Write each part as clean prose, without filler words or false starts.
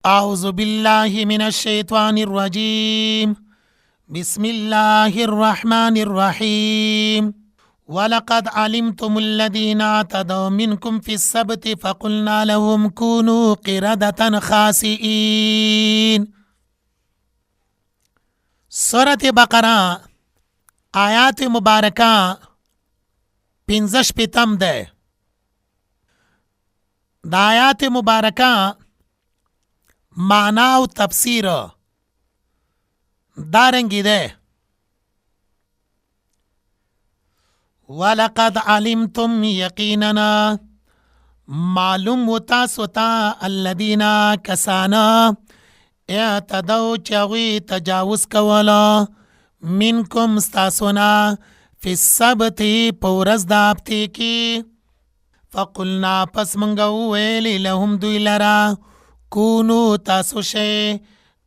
أعوذ بالله من الشيطان الرجيم. بسم الله الرحمن الرحيم. ولقد علمتم الذين اعتدوا منكم في السبت فقلنا لهم كونوا قردة خاسئين. سورة بقرة آیات مبارکه 15 ده. د آیات مبارکه معنا او تفسیر دارنګي ده. ولقد علمتم یقیننا معلوم و تاسو ته الذین کسانا اعتدوا چاوی تجاوز کولا منکم ستاسونا فی السبت پورز دا هفته کی فقلنا پس منگو ویلی لهم دوی لرا کونو تاسو شی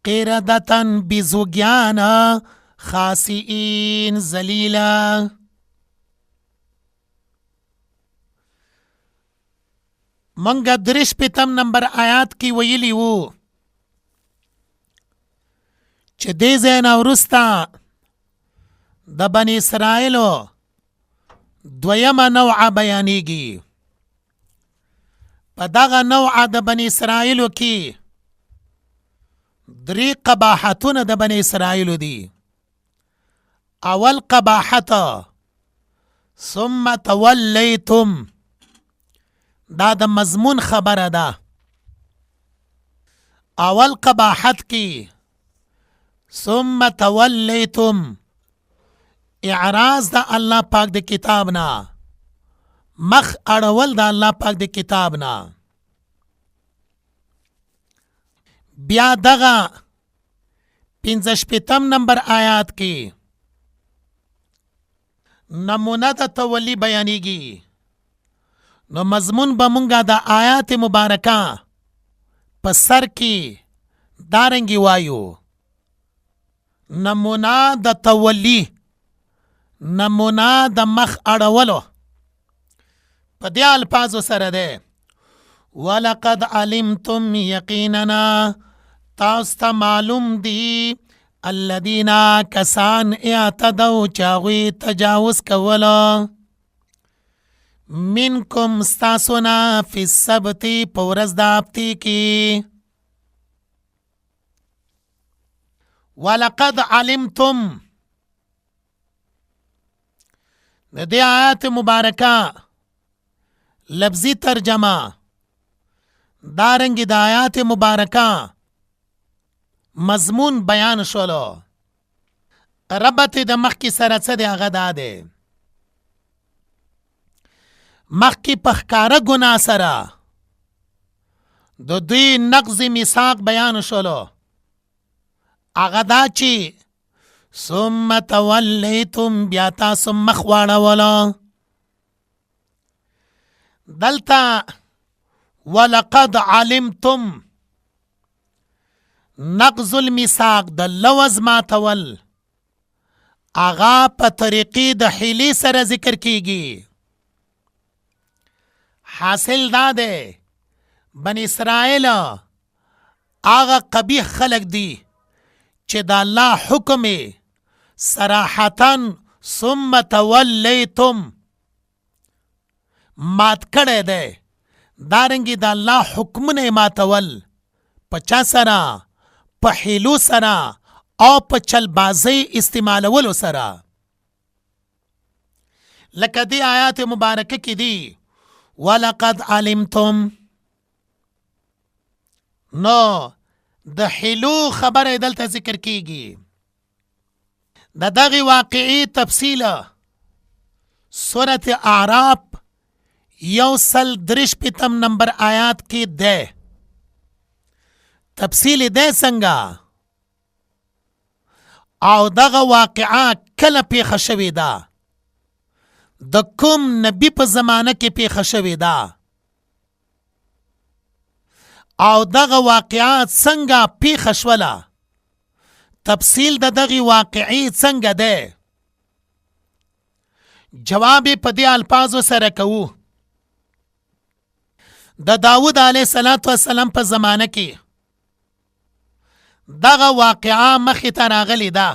قردتن بزوگیانا خاسئین زلیلا. منگا 53 نمبر آیات کی ویلی وو چې دې ځای نه وروسته د بني اسرائیلو دویمه نوعه بیانېږي. په دغه نوعه د بني اسرائیلو کې 3 قباحتونه د بني اسرائیلو دي. اول قباحت ثم تولیتم، دا د مضمون خبره ده. اول قباحت کې ثم تولیتم اعراض د الله پاک د کتاب نه، مخ اړول د الله پاک د کتاب نه. بیا دغه 15 نمبر آیات کې نمونه د تولی بیانېږي. نو مضمون به مونږه د آیات مبارکه په سر کې دارنګي وایو. نمونه د تولی، نمونه د مخ اړولو په دې الفاظو سره ده. ولقد علمتم یقیننا تاسو ته معلوم دی الذین کسان اعتدوا چاغوی تجاوز کولا منکم ستاسونا فی السبت پورز دا هفته کی. ولقد علمتم د دې آیات مبارکه لفظی ترجمه دارنګ د آیات مبارکه مضمون بیان شولو. ربط د مخکی سره څه دی هغه دا دی. مخکی په ښکاره ګناه سره د دوی نقض میثاق بیان شولو. هغه دا چې ثم تولیتم بیا تاسو مخ واړولو. دلته ولقد علمتم نقض الميثاق د لوز ماتول اغا په طریقې د حیلې سره ذکر کیږي. حاصل دا ده بني اسرائیل اغا قبیح خلق دی چې د الله حکم صراحتا ثم تولیتم مات کړی دی. دارنګي د الله حکمونه ماتول په چا سره؟ په حیلو سره او په چلبازۍ استعمالولو سره. لکه دی آیات مبارکه کې دی ولقد علمتم. نو د حیلو خبره دلته ذکر کیږي. د دغه واقعي تفصیل سورة اعراف 153 نمبر آیات کې ده. تفصیل ده څنګه او دغه واقعه کله پیښه شوې ده، د کوم نبی په زمانه کې پیښه شوې ده او دغه واقعات څنګه پیښه شوله، تفصیل د دغه واقعي څنګه ده. جواب په دې الفاظو سره کوو. د داود علیه السلام په زمانه کې دغه واقعه مخې ته راغلی ده.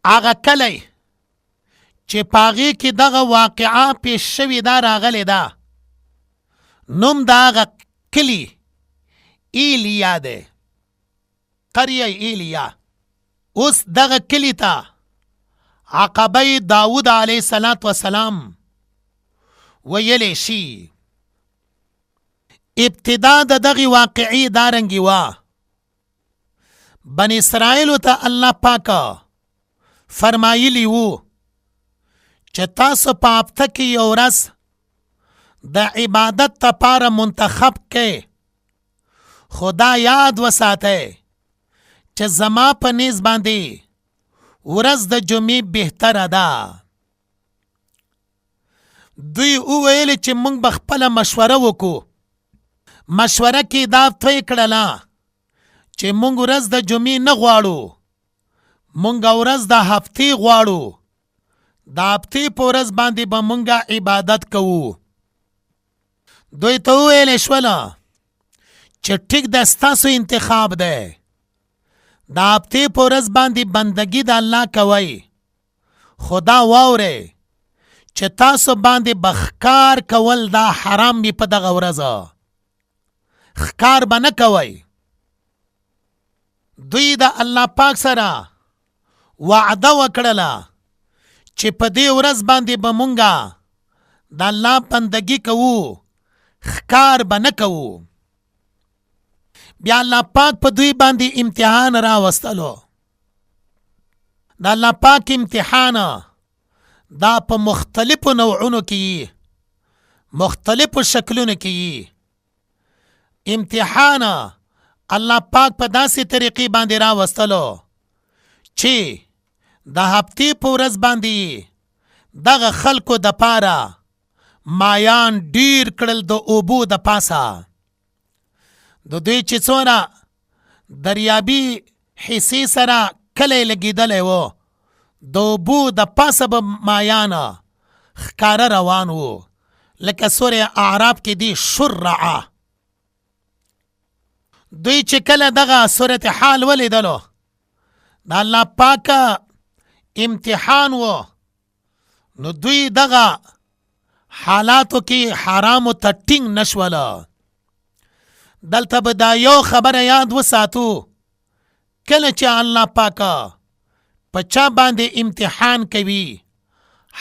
هغه کلی چې پاغې کې دغه واقعه پیش شوې ده راغلی ده، نوم د هغه کلي ایلیا دی، قریه ایلیا. اوس دغه کلي ته عقبه داود علیه السلام ویلی شي. ابتدا د دغه واقعي دارنګي وا. بني اسرائیل ته الله پاک فرمایلی وو چې تاسو په هفته کې یو ورځ د عبادت لپاره منتخب کړئ، خدا یاد وساتئ چې زما په نیز باندې ورځ د جمعې بهتره ده. دوی وویل چې موږ به خپله مشوره وکړو. مشوره کې دا طی کړله چې موږ ورځ د جمعې نه غواړو، موږ ورځ د هفتې غواړو. د هفتې په ورځ باندې به موږ عبادت کوو. دوی ته وویل شوله چې ټیک ده، ستاسو انتخاب دی. د هفتې په ورځ باندې بندګي د الله کوئ، خدا واورئ چې تاسو باندې به ښکار کول دا حرام وي. په دغه ورځ ښکار به نه کوئ. دوی د الله پاک سره وعده وکړله چې په دې ورځ باندې به مونږه د الله بندګي کوو، ښکار به نه کوو. بیا الله پاک په دوی باندې امتحان راوستلو. د الله پاک امتحان دا په مختلفو نوعونو کې، مختلفو شکلونو کې. امتحان الله پاک په داسې طریقې باندې راوستلو چې د هفتې په ورځ باندې دغه خلکو د پاره مایان ډیر کړل د اوبو د پاسه. د دوی چې څونه دریابي حصې سره کلی لګېدلی و، د اوبو د پاسه به مایان ښکاره روان و، لکه سوره اعراف کې دی شرعه. دوی چې کله دغه صورت حال ولیدلو، د الله پاک امتحان و، نو دوی دغه حالاتو کې حرامو ته ټینګ نشوله. دلته به دا یو خبره یاد وساتو، کله چې الله پاک په چا باندې امتحان کوي،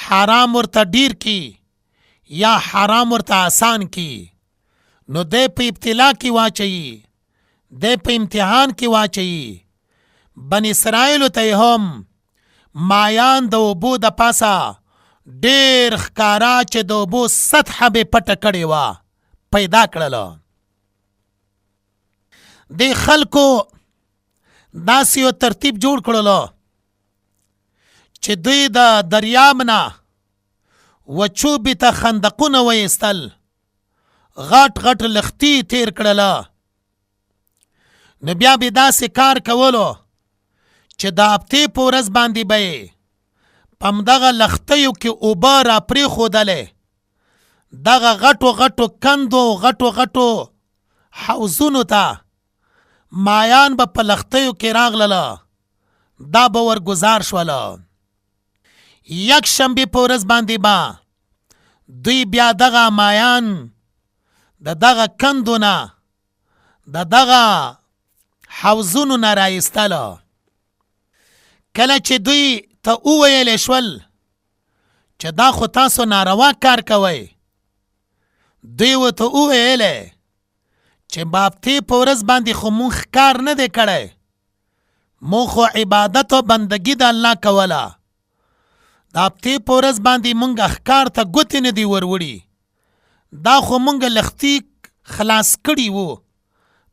حرام ورته ډیر کی یا حرام ورته آسان کی، نو دی په ابتلا کې واچوي، دی په امتحان کې واچوي. بني اسرائیل ته هم مایان د اوبو د پاسه ډیر ښکارا چې د اوبو سطحه به پټه کړې وه پیدا کړله. د خلکو داسې یو ترتیب جوړ کړلو چې دوی د دریاب نه وچوبې ته خندقونه وایستل، غټ غټ لښتي تیر کړله. نو بیا به داسې کار کولو چې د هفتې په ورځ باندې به یې په همدغه لښتیو کې اوبه را پرېښودلې. دغه غټو غټو کندو غټو غټو حوضونو ته مایان به په لښتیو کې راغلله، دا به ورګزار شوله. یک شنبې په ورځ باندې به دوی بیا دغه مایان د دغه کندو نه، د دغه حوضونو نه رایستله. کله چې دوی ته وویلی شول چې دا خو تاسو ناروا کار کوئ، دوی ورته وویلی چې په هفتې په ورځ باندې خو مونږ ښکار نه دی کړی، مونږ خو عبادت او بندګي د الله کوله. د هفتې په ورځ باندې مونږ ښکار ته ګوتې نه دی وروړي، دا خو مونږ لښتي خلاص کړي وو،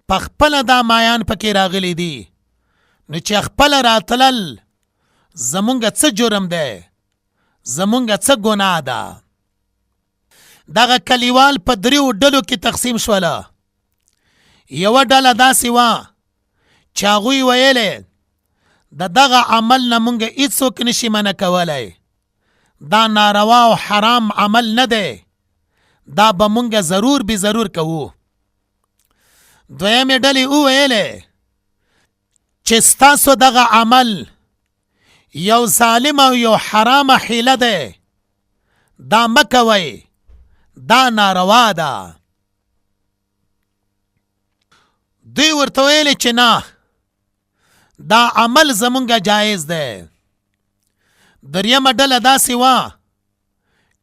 په خپله دا مایان پکې راغلی دي. نو چې خپله راتلل زمونږ څه جرم دی، زمونږ څه ګناه ده. دغه کلیوال په دریو ډلو کې تقسیم شوله. یوه ډله داسې وه چې هغوی ویلې د دغه عمل نه مونږ هیڅوک نشي منع کولی، دا ناروا او حرام عمل نه دی، دا به مونږ ضرور به ضرور کوو. دویمې ډلې وویلې چې ستاسو دغه عمل یو ظالم او یو حرامه حیله ده، دا مه کوئ، دا ناروا ده. دوی ورته ویلې چې نه، دا عمل زمونږه جایز ده. دریمه ډله داسې وه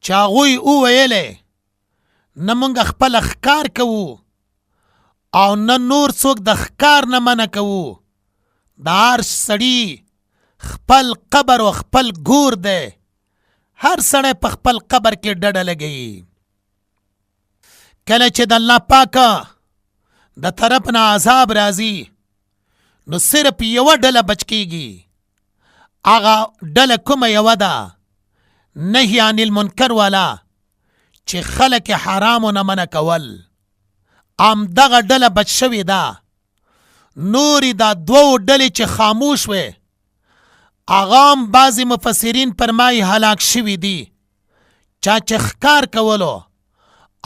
چې هغوی وویلې نه مونږ خپله ښکار کوو او نه نور څوک د ښکار نه منع کوو. د هر سړي خپل قبر او خپل ګور دی، هر سړی په خپل قبر کې ډډه لګوي. کله چې د الله پاکه د طرف نه عذاب راځي نو صرف یوه ډله بچ کیږي. هغه ډله کومه یوه ده؟ نهی عن المنکر والا، چې خلک حرامو نه منع کول. همدغه ډله بچ شوې ده. نورې دا دوو ډلې چې خاموش وې هغه هم بعضې مفسرین فرمایي هلاک شوي دي. چا چې ښکار کولو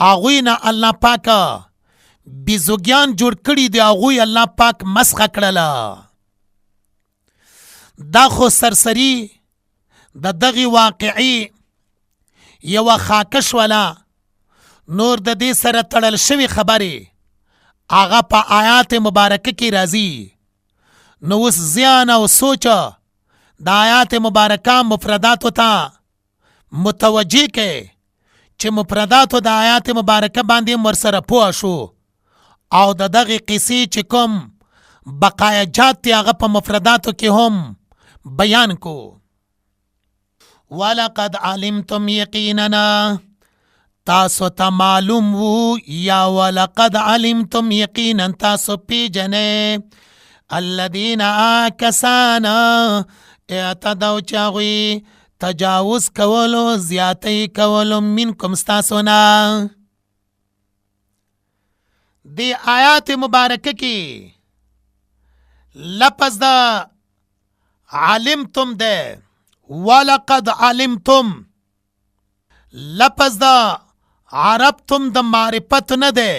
هغوی نه الله پاکه بیزوګیان جوړ کړي دي، هغوی الله پاک مسخه کړله. دا خو سرسری د دغې واقعي یوه خاکه شوله. نور د دې سره تړل شوي خبرې هغه په آیات مبارکه کې راځي. نو اوس زیان او سوچه د آیات مبارکه مفرداتو ته متوجه کې چې مفرداتو د آیات مبارکه باندې ورسره پوه شو او د دغې قصې چې کوم بقایجات دي هغه په مفرداتو کې هم بیان کو. ولقد علمتم یقیننا، تاسو ته معلوم وو یا ولقد علمتم یقینا تاسو پیژنئ الذین کسانا اعتدوا چې هغوی تجاوز کولو زیاتی کولو منکم ستاسو نه. دی آیات مبارکه کې لفظ دا علمتم ده، ولقد علمتم لفظ دا عربتم د معرفت نه ده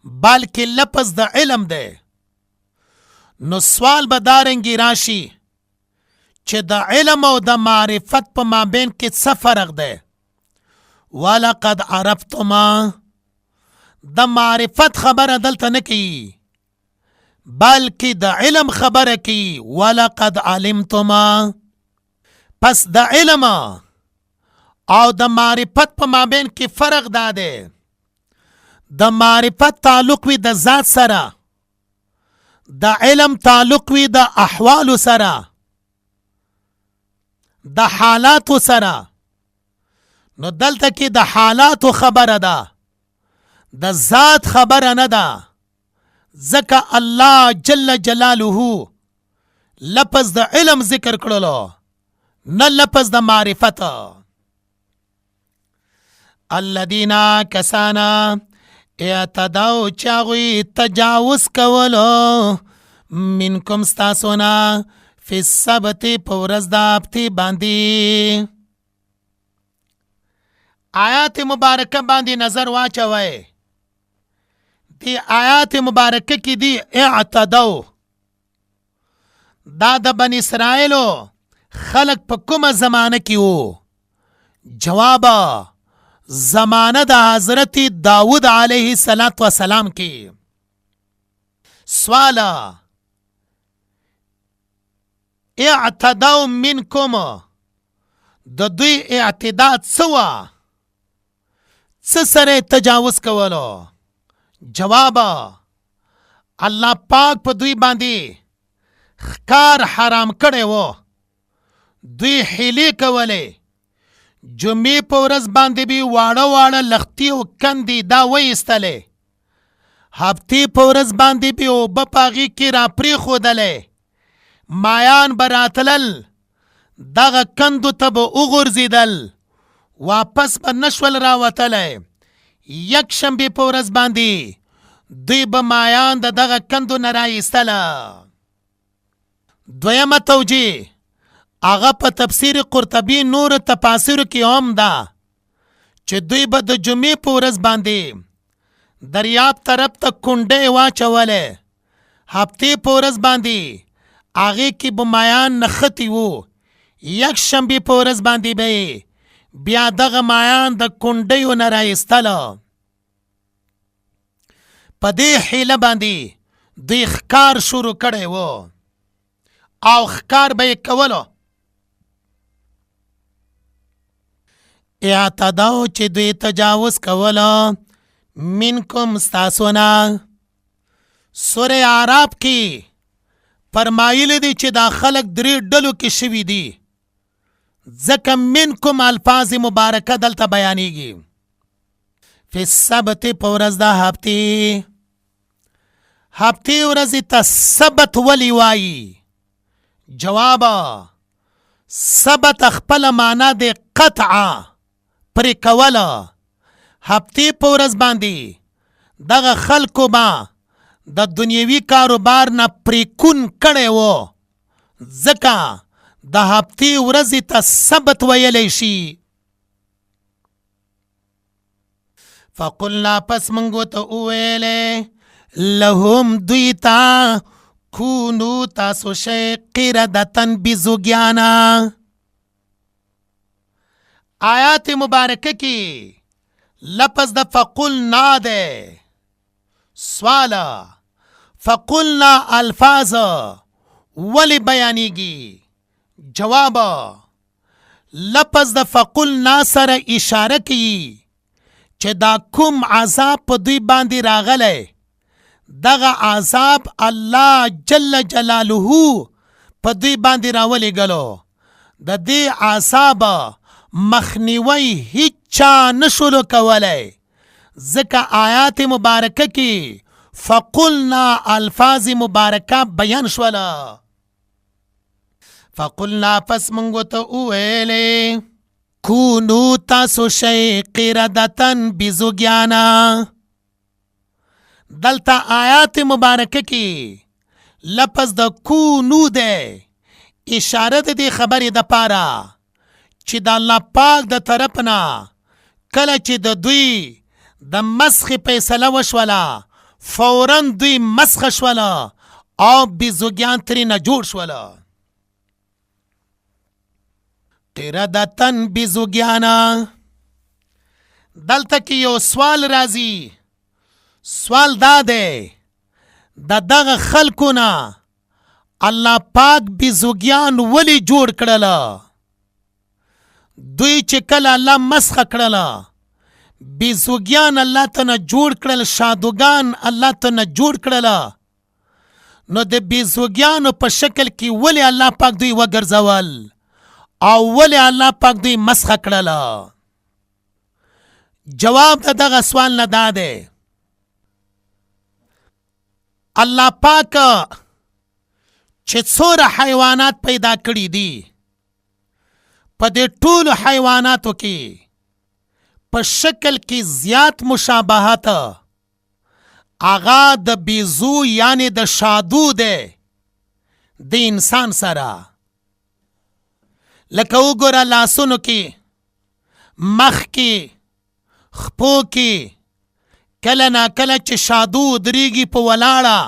بلکې لفظ د علم ده. نو سوال به دارنګې راشي چې د علم او د معرفت په مابین کې څه فرق ده؟ ولقد عرفتما د معرفت خبره دلته نه کوي بلکې د علم خبره کوي. ولقد علمتما، پس د علم او د معرفت په مابین کې فرق دا ده. د معرفت تعلق وي د ذات سره، د علم تعلق وي د احوالو سره، د حالاتو سره. نو دلته کې د حالاتو خبره ده، د ذات خبره نه ده. ځکه الله جل جلاله لفظ د علم ذکر کړلو نه لفظ د معرفت. الذین کسانا اعتدوا چې هغوی تجاوز کولو منکم ستاسو نه فی السبت په ورځ د هفتې باندې. آیات مبارکه باندې نظر واچوئ. دی آیات مبارکه کې دی اعتدوا، دا د بنی اسرائیلو خلق په کومه زمانه کې وو؟ جواب زمانه د حضرت داود علیه السلام کې. سوال اعتدوا منکم، د دوی اعتداء څه وه؟ څه سره تجاوز کولو؟ جواب الله پاک په دوی باندې ښکار حرام کړی و. دوی حیلې کولې. جمعې په ورځ باندې به واړه واړه لختي او کندې دا وایستلې. هفتې په ورځ باندې به اوبه په هغې کې را پرېښودلې. مایان به راتلل، دغه کندو ته به وغورځېدل، واپس به نشول راوتلی. یک شنبې په ورځ باندې دوی به مایان د دغه کندو نه رایستله. دویمه توجیه هغه په تفسیر قرطبي نور تفاسیرو کې هم ده چې دوی به د جمعې په ورځ باندې دریاب طرف ته کونډې واچولې، هفتې په ورځ باندې هغې کې به مایان نښتي وو، یک شنبې په ورځ باندې به بیا دغه مایان د کونډیو نه رایستله. په دې حیله باندې دوی ښکار شروع کړی و او ښکار به یې کولو. اعتداو چې دوی تجاوز کولو منکم ستاسو نه. سوره اعراف کې فرمایلی دی چې دا خلق 3 ډلو کې شوي دي، ځکه منکم الفاظ مبارکه دلته بیانیږي. فی السبت په ورځ د هفتې ورځې ته سبت ولی وایي؟ جواب، سبت خپل معنا د قطعه پرې کوله. هفتې په ورځ باندې دغه خلکو به د دنیوي کاروبار نه پریکون کړی و، ځکه د هفتې ورځې ته سبت ویلی شي. فقلنا پس منگو ته وویلې لهم دوی ته کونو تاسو شی قردتن بیزوګیانا. آیات مبارکه کې لفظ د فقلنا ده سوالا. فقلنا الفاظ ولی بیانیږي؟ جواب، لفظ د فقلنا سره اشاره کوي چې دا کوم عذاب په دوی باندې راغلی، دغه عذاب الله جل جلاله په دوی باندې راولېږلو. د دې عذاب مخنیوی هیچ چا نشولو کولی، ځکه آیات مبارکه کې فقلنا الفاظ مبارکه بیان شوله. فقلنا پس منگو ته وویلې کونو تاسو شی قردتن بیزوګیانا. دلته آیات مبارکه کې لفظ د کونو ده، اشاره د دې خبرې د پاره چې د الله پاک د طرف نه کله چې د دوی د مسخ فیصله وشوله، فوراً دوی مسخ شوله او بیزوګیان ترې نه جوړ شوله. قردتن بیزوګیانا. دلته کې یو سوال راځي. سوال دا دی د دغه خلکو نه الله پاک بیزوګیان ولی جوړ کړله؟ دوی چې کله الله مسخ کړله، بیزوګیان الله ته نه جوړ کړل، شادوګان الله ته نه جوړ کړله، نو د بیزوګیانو په شکل کې ولی الله پاک دوی وګرځول او ولی الله پاک دوی مسخ کړله؟ جواب د دغه سوال نه دا دی، الله پاک چې څوره حیوانات پیدا کړي دي، په دې ټولو حیواناتو کې په شکل کې زیات مشابهت آغا د بیزو یعنی د شادو ده د انسان سره. لکه وګوره لاسونو کې، مخ کې، خپو کې کله نا کله چې شادو درېږي په ولاړه،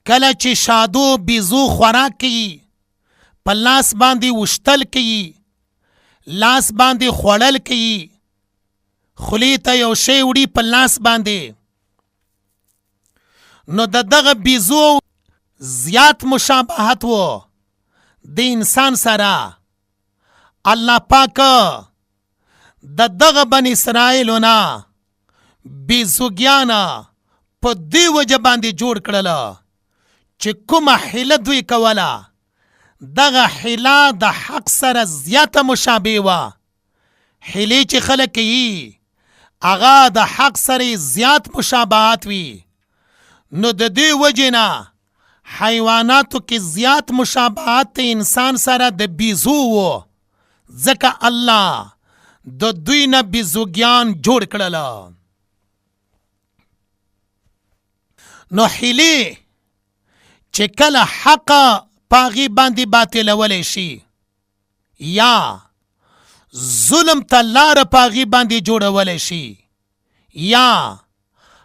کله چې شادو بیزو خوراک کوي په لاس باندې وشتل کوي، لاس باندې خوړل کوي، خولې ته یو شی وړي په لاس باندې. نو د دغه بیزو زیات مشابهت و د انسان سره. الله پاک د دغه بنی اسرائیلو نه بیزوګیانا په دې وجه باندې جوړ کړله چې کومه حیله دوی کوله، دغه حیله د حق سره زیاته مشابه وه. حیلې چې خلک کوي هغه د حق سره زیات مشابهت وي. نو د دې وجې نه حیواناتو کې زیات مشابهت د انسان سره د بیزو و، ځکه الله د دوی نه بیزوګیان جوړ کړله. نو حیلې چې کله حق پاغي باندې باطلولی شي یا ظلم ته لاره پاغي باندې جوړولی شي یا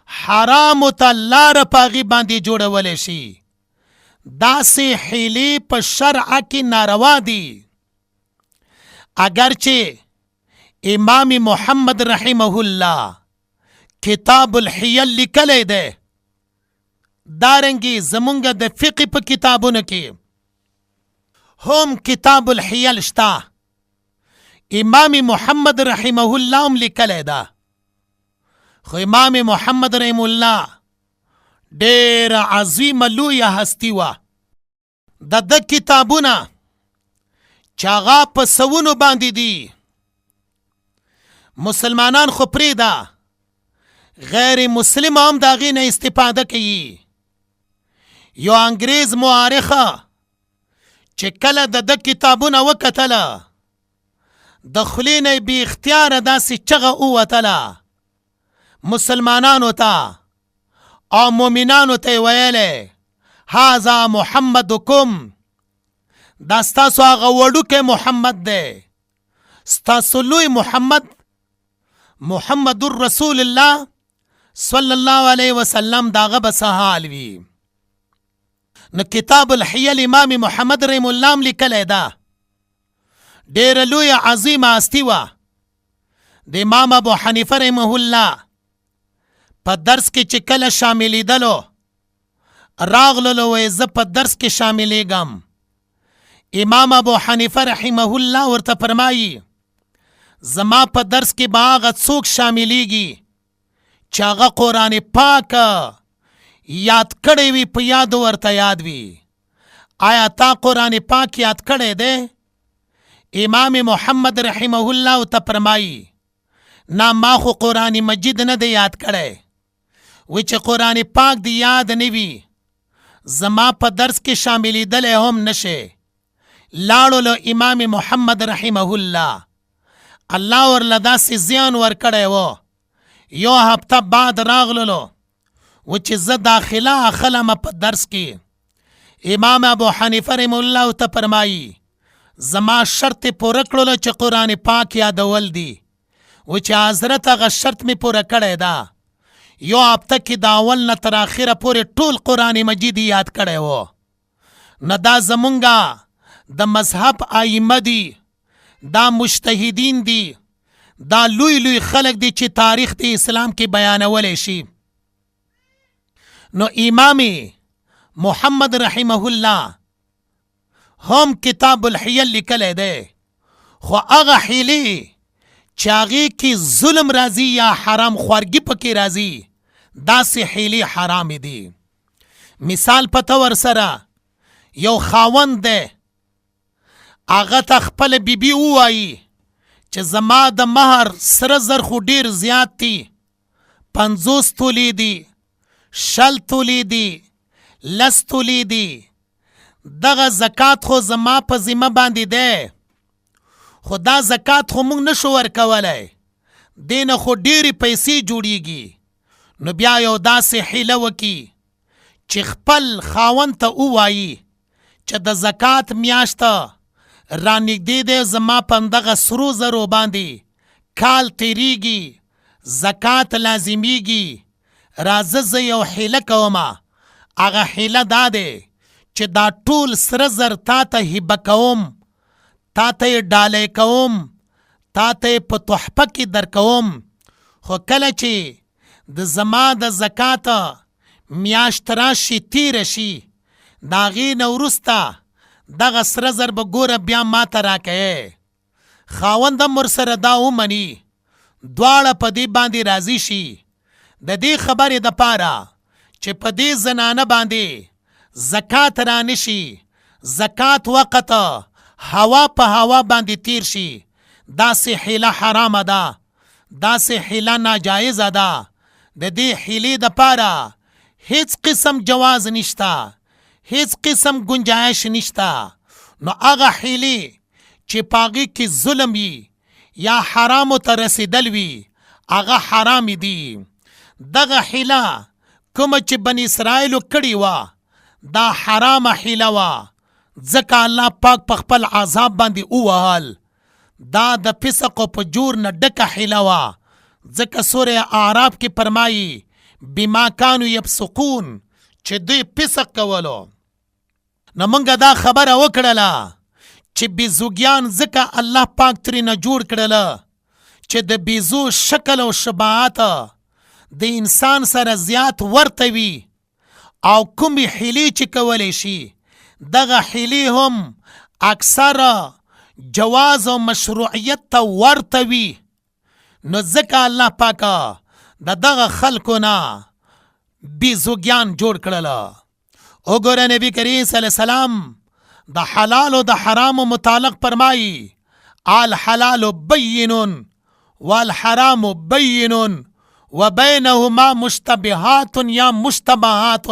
حرامو ته لاره په هغې باندې جوړولی شي. داسې حیلې په شرع کې ناروا دي. اگر چې امام محمد رحمه الله کتاب الحیل لیکلی دی، دارنګې زمونږ د فقه په کتابونو کې هم کتاب الحیل شته. امام محمد رحمه الله هم لیکلی ده. خو امام محمد رحمه الله ډېره عظیمه لویه هستی وه. د کتابونه چې هغه په سوونو باندې دي، مسلمانان خو پرېږده، غیر مسلم هم د هغې نه استفاده کوي. یو انګریز مورخه چې کله د کتابونه وکتله، د خولې نه بې اختیاره داسې چغه ووتله مسلمانانو ته او مؤمنانو ته یې ویلې هذا محمدکم، دا ستاسو هغه وړوکی محمد دی، ستاسو لوی محمد رسول الله صلی الله علیه وسلم د هغه به څه حال وي. نو کتاب الحیل امام محمد رحم الله هم لیکلی ده. ډېره لویه عظیمه هستي وه. د امام ابو حنیفه رحمه الله په درس کې چې کله شاملیدلو راغللو، وی زه په درس کې شاملیږم. امام ابو حنیفه رحمه الله ورته فرمایي زما په درس کې به هغه څوک شاملیږي چې هغه قرآن پاک یاد کړی وي، په یادو ورته یاد وي. آیا تا قرآن پاک یاد کړی دی؟ امام محمد رحمه الله ورته فرمایي نه، ما خو قرآن مجید نه دی یاد کړی. وی چې قرآن پاک دی یاد نه وي، زما په درس کې شاملیدلی هم نشي. لاړو له امام محمد رحمه الله، الله ورله داسې زیان ورکړی و. یو هفته بعد راغللو و چې زه داخله اخلم په درس کې. امام ابو حنیفه رحمه الله ته فرمایي زما شرط پوره کړلو چې قرآن پاک یادول دي. و چې حضرت هغه شرط مې پوره کړی ده. یو هفته کې د اول نه تر اخره پورې ټول قرآن مجید یاد کړی و. نه دا زمونږه د مذهب ائمه دي، دا مجتهدین دي، دا لوی لوی خلق دي چې تاریخ د اسلام کې بیانولی شي. نو امام محمد رحمه الله هم کتاب الحیل لیکلی دی. خو هغه حیلې چې هغې کې ظلم راځي یا حرام خوارګي پکې راځي، داسې حیلې حرامې دي. مثال په طور سره یو خاوند دی، هغه ته خپله بیبي ووایي چې زما د مهر سره زر خو ډېر زیات دي، 50 تولې دي، 60 تولې دي، 10 تولې دي، دغه زکات خو زما په ذمه باندې دی، خو دا زکات خو موږ نشو ورکولی، دې نه خو ډېرې پیسې جوړیږي. نو بیا یو داسې حیله وکړي چې خپل خاوند ته ووایي چې د زکات میاشته رانږدې دی، زما په همدغه سرو زرو باندې کال تیریږي، زکات لازمیږي، راځه زه یو حیله کومه. هغه حیله دا دی چې دا ټول سره زر تا ته هبه کوم، تا ته یې ډالۍ کوم، تا ته یې په تحفه کې درکوم. خو کله چې د زما د زکات میاشت راشي تیره شي، د هغې نه وروسته دغه سره زر به ګوره بیا ما ته راکوې. خاوند هم ورسره دا ومني، دواړه په دې باندې راضي شي. د دې خبرې دپاره چې په دې زنانه باندې زکات را نشي، زکات وقت هوا په هوا باندې تیر شي، داسې حیله حرامه ده، داسې حیله ناجایزه ده. د دې حیلې دپاره هیڅ قسم جواز نشته، هیڅ قسم گنجائش نشته. نو هغه حیلې چې په هغې کې ظلم وي یا حرامو ته رسیدل وي، هغه حرامې دي. دغه حیله کومه چې بني اسرائیلو کړې وه، دا حرامه حیله وه، ځکه الله پاک په خپل عذاب باندې ووهل. دا د فسق او فجور نه ډکه حیله وه، ځکه سوره اعراف کې فرمایي بما كانوا يفسقون چې دوی فسق کولو. نو مونږ دا خبره وکړله چې بیزوګیان ځکه الله پاک ترېنه جوړ کړله چې د بیزو شکل او شباهت د انسان سره زیات ورته وي او کومې حیلې چې کولی شي دغه حیلې هم اکثر جواز او مشروعیت ته ورته وي. نو ځکه الله پاکه د دغه خلکو نه بیزوګیان جوړ کړله. وګوره نبی کریم صلی الله علیه وسلم د حلال او د حرام متعلق فرمایي الحلال بین والحرام بین وبینهما مشتبهات یا مشتبهات.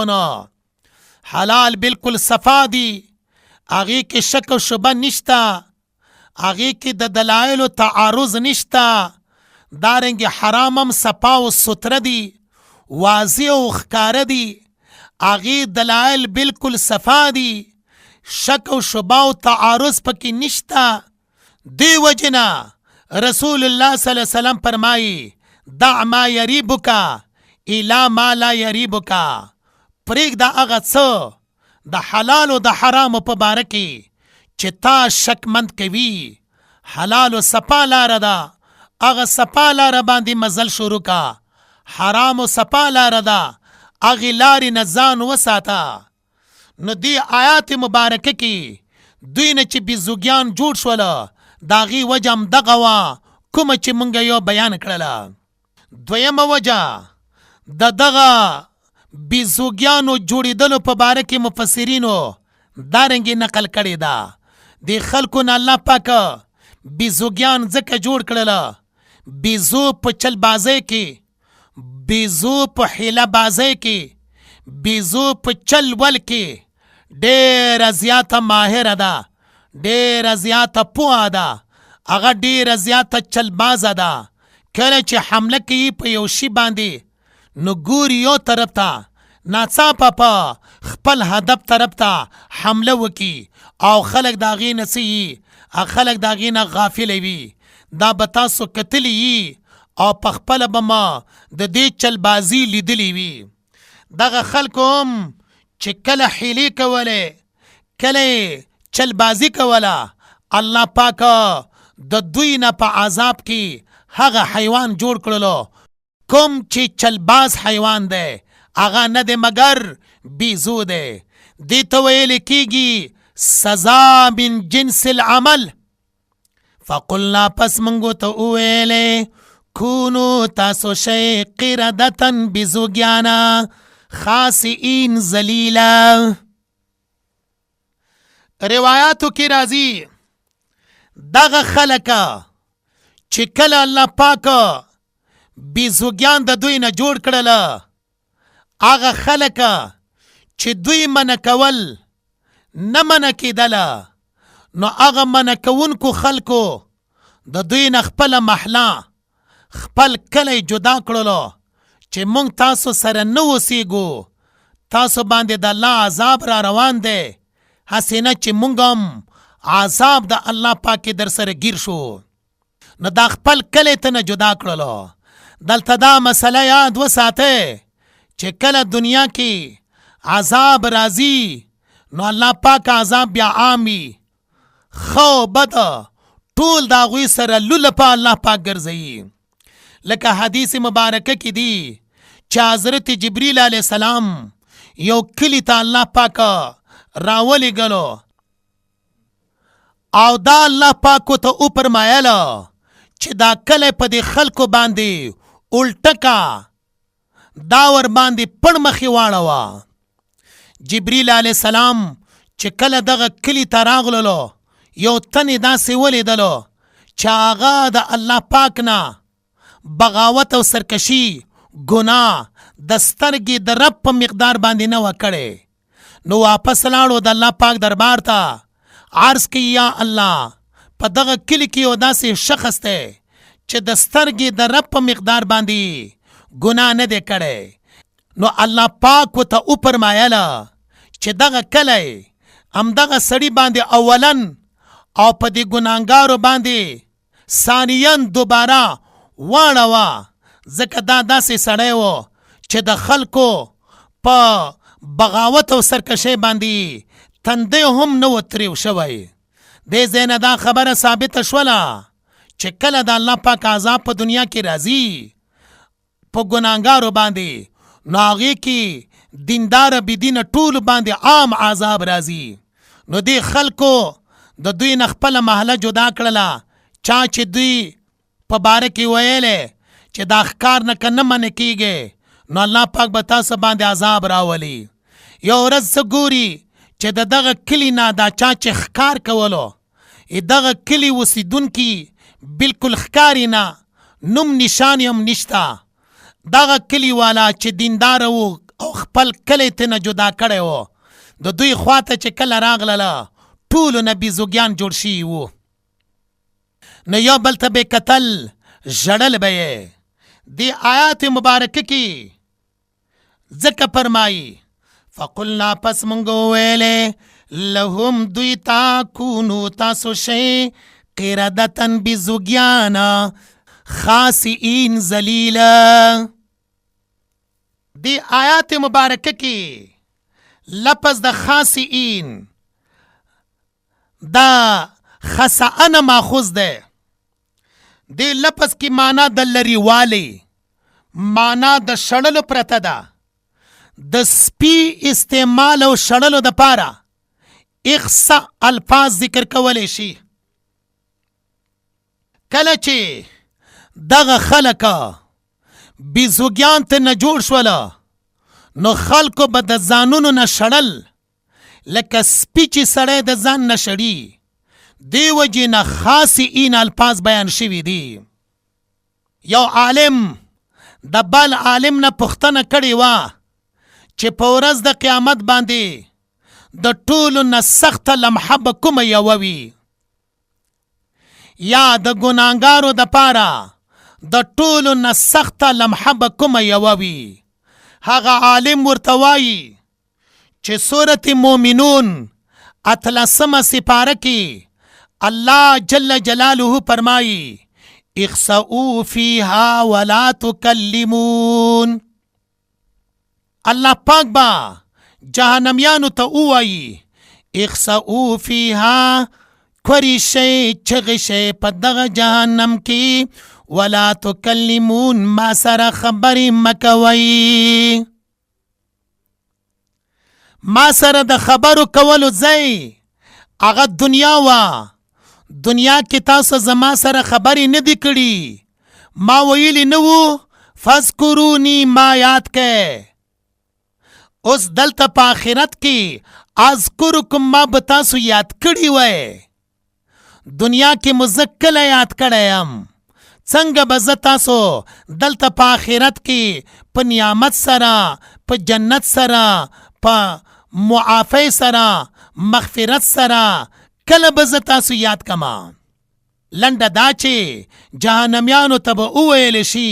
حلال بالکل صفا دی، هغې کې شک و شبه نشته، هغې کې د دلایلو تعارض نشته. دارنګې حرام هم صفا و ستره دی، واضح او ښکاره دی، هغې دلایل بالکل صفا دی، شک و شبه او تعارض پکې نشته. دی وجنه رسول الله صلی الله علیه وسلم فرمایي دع ما یریبک الی ما لا یریبک. پرېږده هغه څه د حلال او د حرامو په باره کې چې تا شکمند کوي. حلال او صفا لاره ده، هغه صفا لاره باندې مزل شروع کا. حرام او صفا لاره ده، هغې لارې نه ځان وساته. نو دې آیات مبارکه کې دوی نه چې بیزوګیان جوړ شوله د هغې وجه هم دغه وه کومه چې مونږ یو بیان کړله. دویمه وجه د دغه بیزوګیانو جوړېدلو په باره کې مفسرینو دارنګې نقل کړې ده. د خلکو نه الله پاکه بیزوګیان ځکه جوړ کړله. بیزو په چل بازۍ کې، بیزو په حیله بازۍ کې، بیزو په چل ول کې ډېره زیاته ماهره ده، ډېره زیاته پوهه ده، هغه ډېره زیاته چلبازه ده. کله چې حمله کوي په یو شي باندې نو ګوري یو طرف ته، ناڅاپه په خپل هدف طرف ته حمله وکړي او خلک د هغې نه څه وي، خلک د هغې نه غافله وي. دا به تاسو کتلی وي او په خپله به ما د دې چلبازي لیدلی وي. دغه خلکو هم چې کله حیلې کولې، کله چلبازي کوله، الله پاکه د دوی نه په عذاب کې هغه حیوان جوړ کړلو کوم چې چلباز حیوان دی، هغه نه دی مګر بیزو دی. دې ته ویل کېږي سزا من جنس العمل. فقلنا پس منګو ته وویلې کونو تاسو شئ قردتن بیزوګیانا خاسئین ذلیلا. روایاتو کې راځي دغه خلکه چې کله الله پاک بیزوګیان د دوی نه جوړ کړله، هغه خلکه چې دوی منع کول نه منع کېدله، نو هغه منع کوونکو خلکو د دوی نه خپله محله خپل کلی جدا کړلو چې مونږ تاسو سره نه اوسېږو، تاسو باندې د الله عذاب را روان دی، هسې نه چې مونږ هم عذاب د الله پاک در سره گیر شو. نو دا خپل کلی ته نه جدا کړلو. دلته دا مسله یاد وساتئ چې کله دنیا کې عذاب راځي نو الله پاک عذاب بیا عام وي، خو بد ټول د هغوی سره لوله په الله پاک ګرځوي. لکه حدیث مبارکه کې دی چې حضرت جبریل علیه السلام یو کلی ته الله پاک راولېږلو او دا الله پاکو ته وفرمایله چې دا کلی په دې خلکو باندې الټه کا، دا ور باندې پړ مخې واړوه. جبریل علیه السلام چې کله دغه کلی ته راغللو یو تن داسې ولیدلو چې هغه د الله پاک نه بغاوت او سرکشي ګناه د سترګې د رب په مقدار باندې نه وه کړې. نو واپس لاړو د الله پاک دربار ته، عرض کوي یا الله په دغه کلي کې یو داسې شخص دی چې د سترګې د رب په مقدار باندې ګناه نه دی کړی. نو الله پاک ورته وفرمایله چې دغه کلی همدغه سړي باندې اولن او په دې ګناهګارو باندې ثانیاً دوباره واړوه، ځکه دا داسې سړی و چې د خلکو په بغاوت او سرکشۍ باندې تندی هم نه و تریو شوی. دې ځای نه دا خبره ثابته شوله چې کله د الله پاک عذاب په دنیا کې راځي په ګناهګارو باندې، نو هغې کې دینداره بېدینه ټولو باندې عام عذاب راځي. نو دې خلکو د دوی نه خپله محله جدا کړله. چا چې دوی په باره کې ویلې چې دا ښکار نه که نه منې کېږي، نو الله پاک به تاسو باندې عذاب راولي. یو ورځ څه ګوري چې د دغه کلي نه دا چا چې ښکار کولو، دغه کلي اوسېدونکي بلکل ښکاري نه، نوم نشان هم نشته. دغه کلي والا چې دینداره و او خپل کلی ترنه جدا کړی و، د دوی خواته چې کله راغلله ټولو نه بیزوګیان جوړ شوي وو. نو یو بل ته به کتل، ژړل به یې. دې آیات مبارکه کې ځکه فرمایي فقلنا پس مونږ وویلې لهم دوی تا کونو تاسو شئ قردتن بیزوګیانا خاسئین ذلیلا. دی آیات مبارکه کې لفظ د خاسئین دا خسعن ماخوذ ده. دی لفظ کی معنی د لری والی، معنی د شړلو پرته ده. د سپی استعمال او شړلو د پاره اخصا الفاظ ذکر کولی شي. کله چې دغه خلک بیزوګیان ته نه جوړ شوله، نو خلکو به د ځانونو نه شړل لکه سپي چې سړی د ځان نه شړي. دی وجې نه خاصین الفاظ بیان شوي دي. یو عالم د بل عالم نه پوښتنه کړې وه چې په ورځ د قیامت باندې د ټولو نه سخته لمحه به کومه یوه وي، یا د ګناهګارو دپاره د ټولو نه سخته لمحه به کومه یوه وي. هغه عالم ورته وایي چې سورت مومنون 18 سپاره کې الله جل جلاله فرمایي اخسئوا فیها ولا تکلمون. الله پاک با جهنمیانو ته ووایي اخسئوا فیها، کوری شئ چغې شئ په دغه جهنم کې، ولا تکلمون ما سره خبرې مه کوئ. ما سره د خبرو کولو ځای هغه دنیا وه. دنیا کې تاسو زما سره خبرې نه دي کړي، ما ویلی نه وو فذکرونی ما یاد کې. اوس دلته په آخرت کې اذکرکم ما به تاسو یاد کړي وای. دنیا کې مو زه کله یاد کړی یم، څنګه به زه تاسو دلته په آخرت کې په نعمت سره، په جنت سره، په معافی سره، مغفرت سره کله به زه تاسو یاد کما. لنډه دا چې جهنمیانو ته به وویلی شي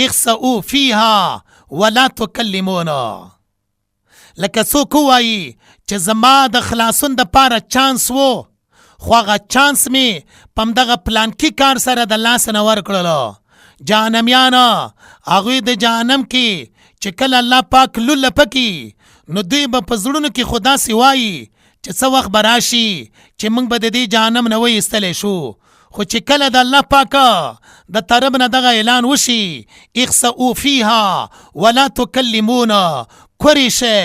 اخسئوا فیها ولا تکلمون. لکه څوک ووایي چې زما د خلاصون دپاره چانس و، خو هغه چانس مې په همدغه پلانکي کار سره د لاسه نه ورکړلو. جهنمیانو هغوی د جهنم کې چې کله الله پاک لوله پکي، نو دوی به په زړونو کې خو داسې وایي چې څه وخت به راشي چې موږ به د دې جهنم نه وایستلی شو. خو چې کله د الله پاکه د طرف نه دغه اعلان وشي اخسئوا فیها ولا تکلمون، کوری شئ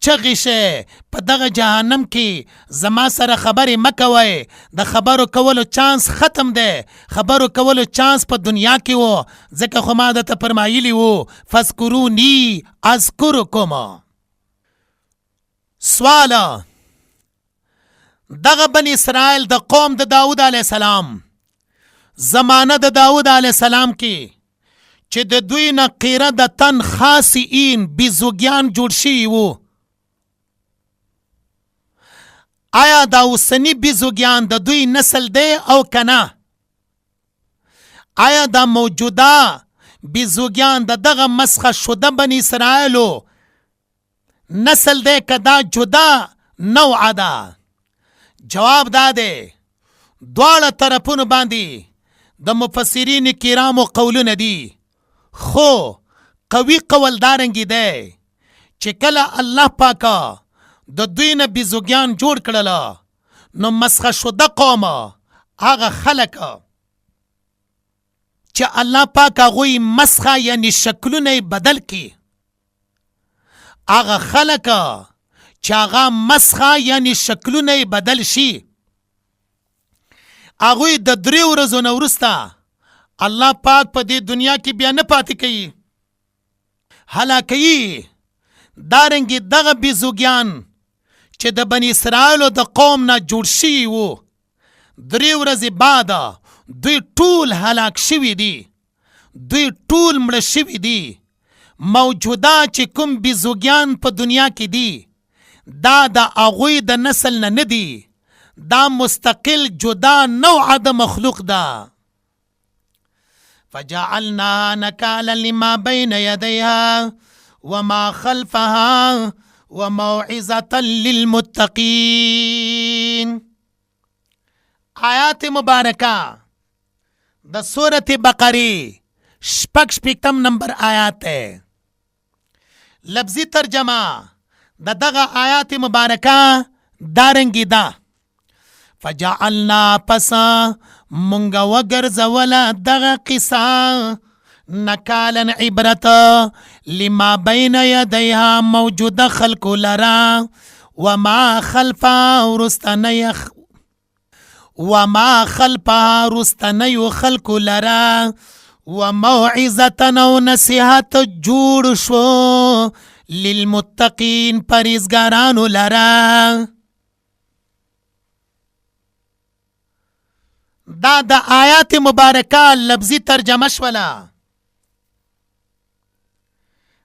چغې شئ په دغه جهنم کې زما سره خبرې مه کوئ. د خبرو کولو چانس ختم دی. خبرو کولو چانس په دنیا کې و، ځکه خو ما درته فرمایلي وو فذکرونی اذکرکم. سوال دغه بنی اسرائیل د قوم د داود علیه السلام زمانه د داود علیه السلام کې چې د دوی نه قردتن خاسئین بیزوګیان جوړ شوي وو، آیا دا اوسني بیزوګیان د دوی نسل دی او که نه؟ آیا دا موجوده بیزوګیان د دغه مسخه شده بنی اسرائیلو نسل دی که دا جدا نوعه ده؟ جواب دا دی دواړه طرفونو باندې د مفسرین کرامو قولونه دي، خو قوي قول دارنګي دی چې کله الله پاکه د دوی نه بیزوګیان جوړ کړل نو مسخه شده قوم هغه خلک چې الله پاک هغوی مسخه یعنی شکلونه بدل کی هغه خلک چې هغه مسخه یعنی شکلونه بدل شي هغوی د 3 ورځو نه وروسته الله پاک په دې دنیا کې بیا نه پاتې کوي هلاکوي دارنګې دغه بیزوګیان چې د بني اسرائیلو د قوم نه جوړ شوي وو 3 ورځې بعد دوی ټول هلاک شوي دي دوی ټول مړه شوي دي موجوده چې کوم بیزوګیان په دنیا کې دي دا د هغوی د نسل نه دي دا مستقل جدا نوع د مخلوق ده فجعلنا نكالا لما بين يديها وما خلفها وموعظة للمتقين آیات مبارکہ د سورة بقری شپږم نمبر آیات ہے لفظی ترجمہ د دغه آیات مبارکہ دارنګي دا فجعلنا پسا منگا وگرزولا دغه قصه نکالا عبرت لما بین یدیها موجود خلق لرا وما خلفها رستنی خلق لرا وموعظتن و نصیحت جوړ شو للمتقین پریزګارانو لرا دا د آیات مبارکه لفظی ترجمه شولا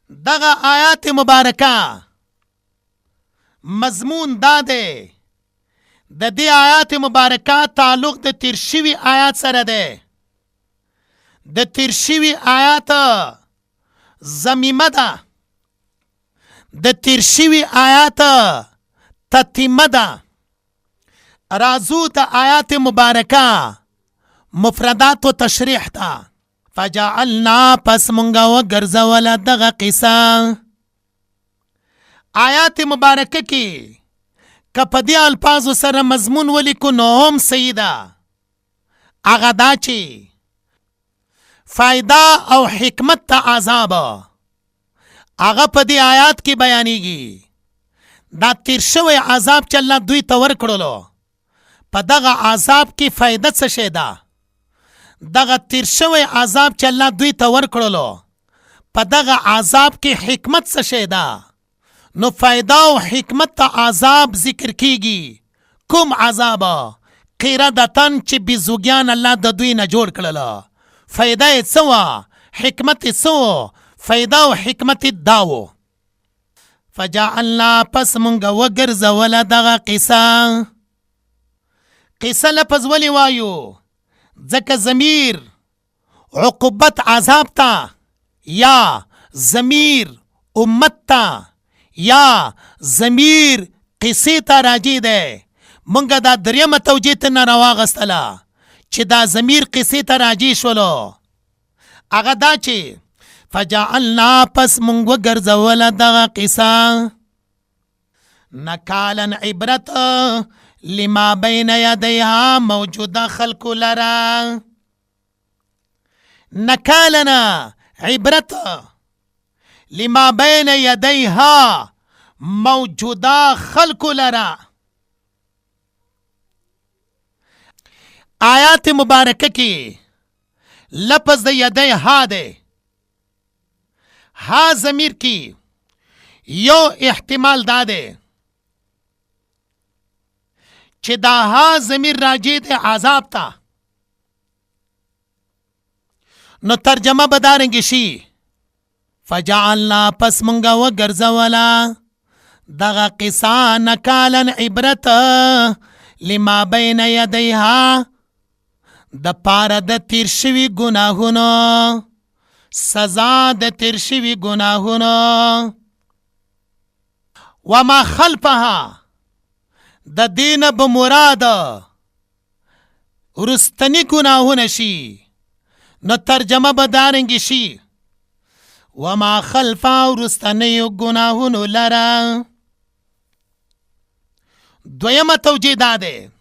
دغه آیات مبارکه مضمون دا دی د دې آیات مبارکه تعلق د تیر شوي آیات سره دی د تیر شوي آیات ضمیمه ده د تیر شوي آیات تتمه ده رازو د آیات مبارکه مفردات و تشریح تا فجعلنا پس منگا و گرزولا دغا قصه آیات مبارکه کی کپدی الفاظو سر مضمون ولیکو نو هم سیده اغا دا چی فائدہ او حکمت تا عذاب اغا پدی آیات کی بیانیگی دا تیر شوی عذاب چا اللہ دوی تور کرلو پا دغا عذاب کی فائدت سشے دا دغه تیر شوی عذاب چې الله دوی ته ورکړلو په دغه عذاب کې حکمت څه شی ده نو فایده او حکمت ته عذاب ذکر کیږي کوم عذاب قردتن چې بیزوګیان الله د دوی نه جوړ کړل فایده یې څه وه حکمت یې څه وه فایده او حکمت یې دا و فجعلنا پس مونږ وګرځوله دغه قصه لفظ ولې وایو ځکه ضمیر عقوبت عذاب تا یا ضمیر امت تا یا ضمیر قصې ته راجع دی مونږ دا دریمه توجیه ته نه راواغستله چې دا ضمیر قصې ته راجع شولو هغه دا چې فجعلنا پس مونږ وګرځوله دغه قصه نکالا عبرت لما بین یدیها موجوده خلق لرا نکالنا عبرت لما بین یدیها موجوده خلق لرا آیات مبارکه کی لفظ یدیها دے ها ضمیر کی یو احتمال دا دے چې دا ها ضمیر راجع دی عذاب تا نو ترجمه بدارنګ شي فجعلنا پس مونږه وګرځولا دغه قصه نکالا عبرت لما بین یدیها د پاره د تیر شوي ګناهونو سزا د تیر شوي ګناهونو وما خلفها د دین بمراد ورستنی گناهونه شي نو ترجمه بدارنګ شي وما خلفا ورستنیو گناهونو لرا. دویمه توجیه داده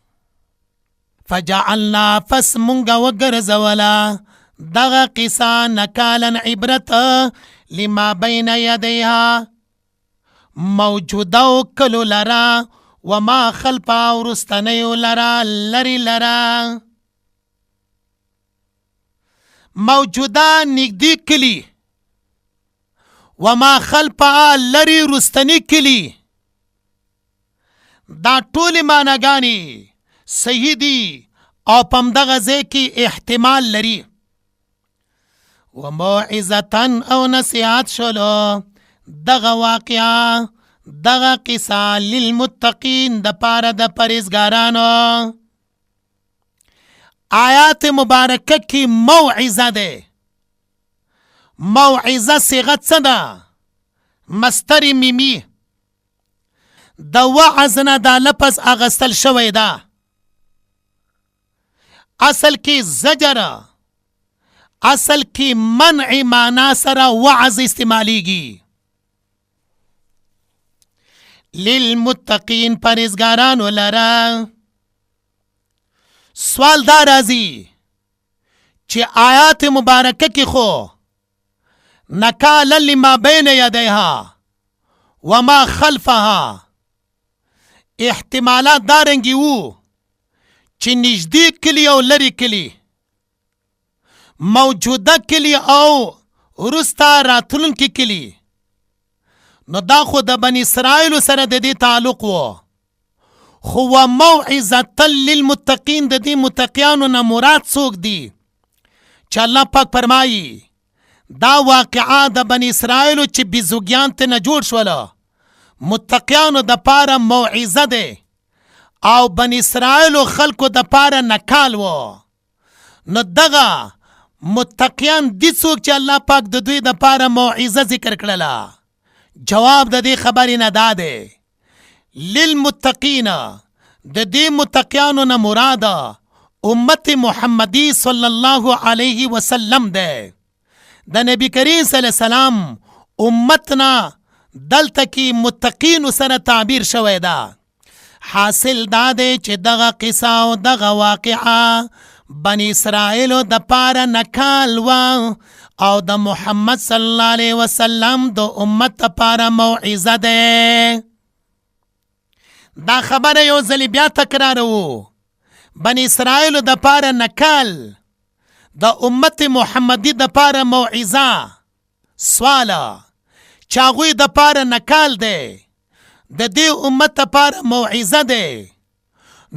فجعلنا فس منگا وگرزولا دغا قصا نکالا عبرت لما بین یدیها موجودو کلو لرا وما خلفا ورستنیو لرا لری لرا. موجوده نگدی کلی وما خلفا لری رستنی کلی. دا ټول معناګانی صحیح دي او پم دغه ځای کې احتمال لري. وموعظة او نصیحت شلو دغه واقعه دغه قصه للمتقین د پاره د پرهیزګارانو. آیات مبارکه کې موعظه ده. موعظه صيغه څه ده؟ مصدر میمی. د وعظ نه دا لفظ اغستل شوی ده. اصل کې زجر، اصل کې منع معنا سره وعظ استعمالیږي. للمتقین پرهیزګارانو لره. سوال دا راځي چې آیات مبارکه کې خو نکالا لما بین یدیها وما خلفها احتمالات دارنگی وو چې نږدې کلی او لری کلی، موجوده کلی او وروسته راتلونکي کلی. نو دا خو د بني اسرائیلو سره د دې تعلق و. خو موعظة للمتقین د دې متقیانو نه مراد څوک دي؟ چې الله پاک فرمایي دا واقعه د بني اسرائیلو چې بیزوګیان ته نه جوړ شوله متقیانو د پاره موعظه ده او بني اسرائیلو خلکو د پاره نکال و. نو دغه متقیان دي څوک چې الله پاک د دوی د پاره موعظه ذکر کړله. جواب د دې خبرې نه دا ده للمتقین د دې متقیانو نه مراد امت محمدی صلی الله علیه وسلم ده. د نبی کریم صلی الله علیه وسلم امتنا دلته کې متقین سره تعبیر شوی ده. حاصل دا دی چې دغه قصه او دغه واقعه بني اسرائیلو د پاره نکال و او د محمد صلی الله علیه وسلم د امت لپاره موعظه ده. دا خبره یو ځل بیا تکرارو. بني اسرائیلو د پاره نکال د امت محمدی د پاره موعظه. سواله چې هغوی د پاره نکال دی د دې امت لپاره موعظه دی.